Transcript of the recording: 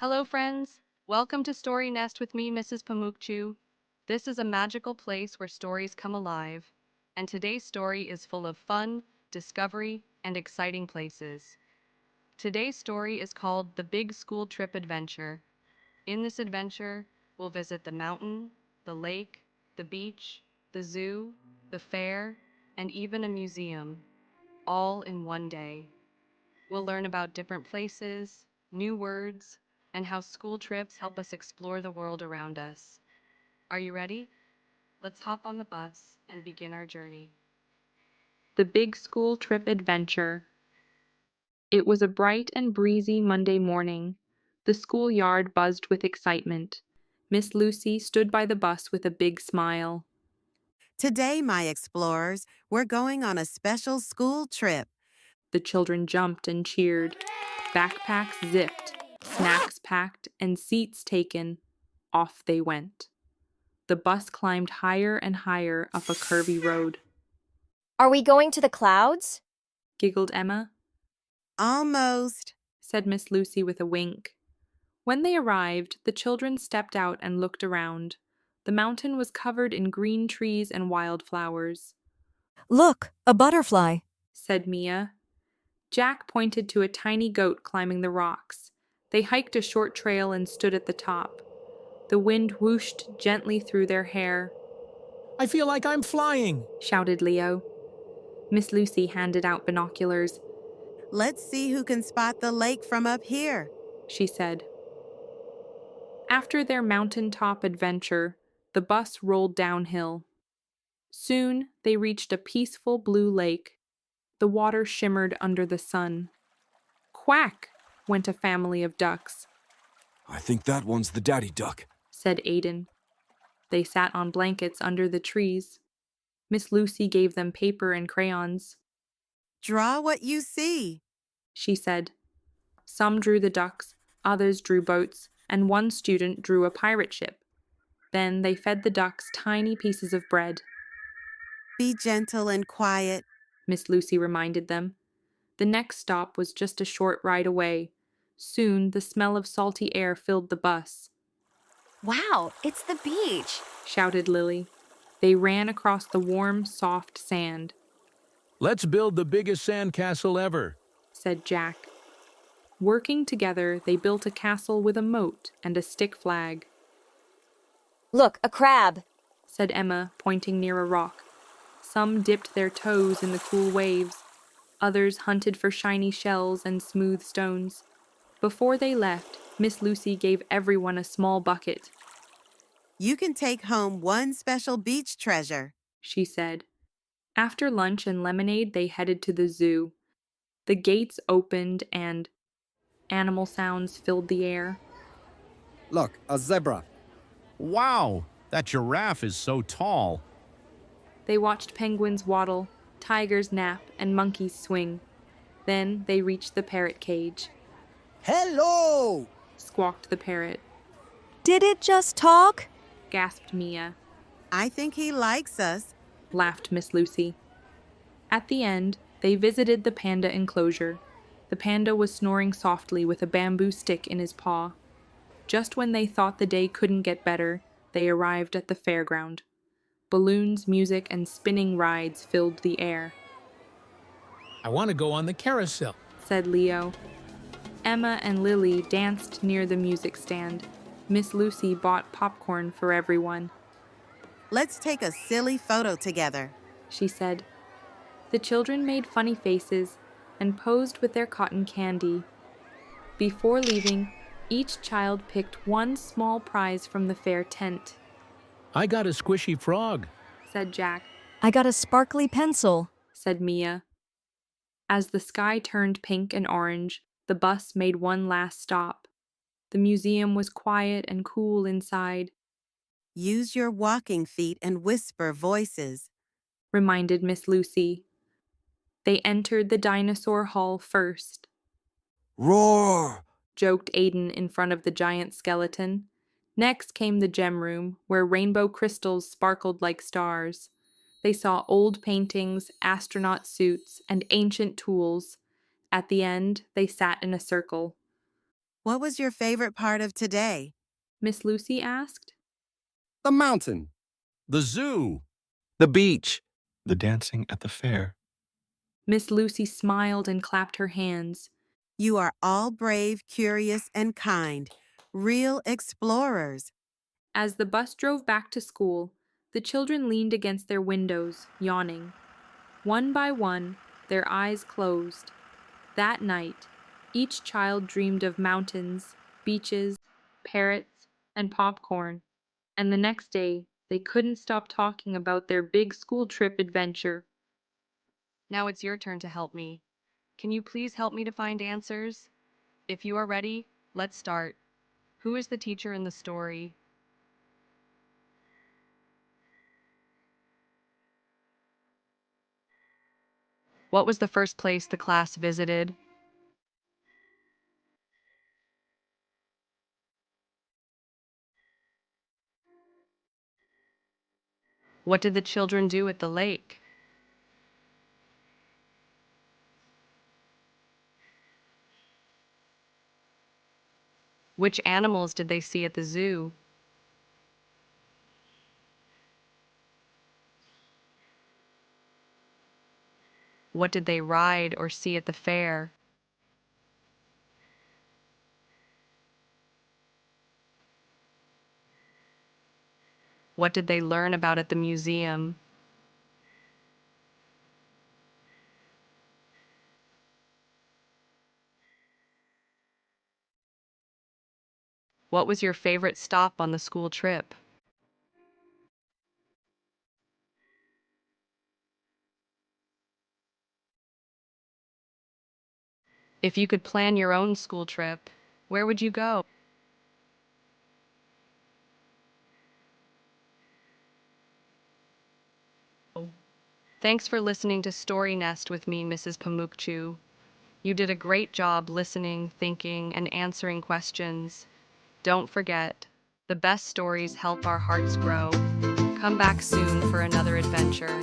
Hello, friends. Welcome to StoryNest with me, Mrs. Pamukçu. This is a magical place where stories come alive, and today's story is full of fun, discovery, and exciting places. Today's story is called The Big School Trip Adventure. In this adventure, we'll visit the mountain, the lake, the beach, the zoo, the fair, and even a museum, all in one day. We'll learn about different places, new words, and how school trips help us explore the world around us. Are you ready? Let's hop on the bus and begin our journey. The Big School Trip Adventure. It was a bright and breezy Monday morning. The schoolyard buzzed with excitement. Miss Lucy stood by the bus with a big smile. Today, my explorers, we're going on a special school trip. The children jumped and cheered. Backpacks zipped, snacks packed, and seats taken. Off they went. The bus climbed higher and higher up a curvy road. Are we going to the clouds? Giggled Emma, Almost. said Miss Lucy with a wink. When they arrived, the children stepped out and looked around. The mountain was covered in green trees and wildflowers, Look, a butterfly. said Mia. Jack pointed to a tiny goat climbing the rocks. They hiked a short trail and stood at the top. The wind whooshed gently through their hair, I feel like I'm flying. shouted Leo. Miss Lucy handed out binoculars. Let's see who can spot the lake from up here. She said. After their mountaintop adventure, the bus rolled downhill. Soon they reached a peaceful blue lake. The water shimmered under the sun. Quack! Went a family of ducks, I think that one's the daddy duck. said Aiden. They sat on blankets under the trees. Miss Lucy gave them paper and crayons. Draw what you see. She said. Some drew the ducks, others drew boats, and one student drew a pirate ship. Then they fed the ducks tiny pieces of bread. Be gentle and quiet. Miss Lucy reminded them. The next stop was just a short ride away. Soon the smell of salty air filled the bus, Wow, it's the beach. shouted Lily. They ran across the warm, soft sand, Let's build the biggest sandcastle ever. said Jack. Working together, they built a castle with a moat and a stick flag, Look, a crab. said Emma, pointing near a rock. Some dipped their toes in the cool waves. Others hunted for shiny shells and smooth stones. Before they left, Miss Lucy gave everyone a small bucket, You can take home one special beach treasure. she said. After lunch and lemonade, they headed to the zoo. The gates opened and animal sounds filled the air. Look, a zebra. Wow, that giraffe is so tall. They watched penguins waddle, tigers nap, and monkeys swing. Then they reached the parrot cage, Hello! squawked the parrot, Did it just talk? gasped Mia, I think he likes us. laughed Miss Lucy. At the end, they visited the panda enclosure. The panda was snoring softly with a bamboo stick in his paw. Just when they thought the day couldn't get better, they arrived at the fairground. Balloons, music, and spinning rides filled the air, I want to go on the carousel. said Leo. Emma and Lily danced near the music stand. Miss Lucy bought popcorn for everyone, Let's take a silly photo together. she said. The children made funny faces and posed with their cotton candy. Before leaving, each child picked one small prize from the fair tent, I got a squishy frog. said Jack, I got a sparkly pencil. said Mia. As the sky turned pink and orange, the bus made one last stop. The museum was quiet and cool inside, Use your walking feet and whisper voices. reminded Miss Lucy. They entered the dinosaur hall first, Roar! joked Aiden in front of the giant skeleton. Next came the gem room, where rainbow crystals sparkled like stars. They saw old paintings, astronaut suits, and ancient tools. At the end, they sat in a circle. What was your favorite part of today? Miss Lucy asked. The mountain. The zoo. The beach. The dancing at the fair. Miss Lucy smiled and clapped her hands. You are all brave, curious, and kind. Real explorers. As the bus drove back to school, the children leaned against their windows, yawning. One by one, their eyes closed. That night, each child dreamed of mountains, beaches, parrots, and popcorn. And the next day, they couldn't stop talking about their big school trip adventure. Now it's your turn to help me. Can you please help me to find answers? If you are ready, let's start. Who is the teacher in the story? What was the first place the class visited? What did the children do at the lake? Which animals did they see at the zoo? What did they ride or see at the fair? What did they learn about at the museum? What was your favorite stop on the school trip? If you could plan your own school trip, where would you go? Thanks for listening to Story Nest with me, Mrs. Pamukçu. You did a great job listening, thinking, and answering questions. Don't forget, the best stories help our hearts grow. Come back soon for another adventure.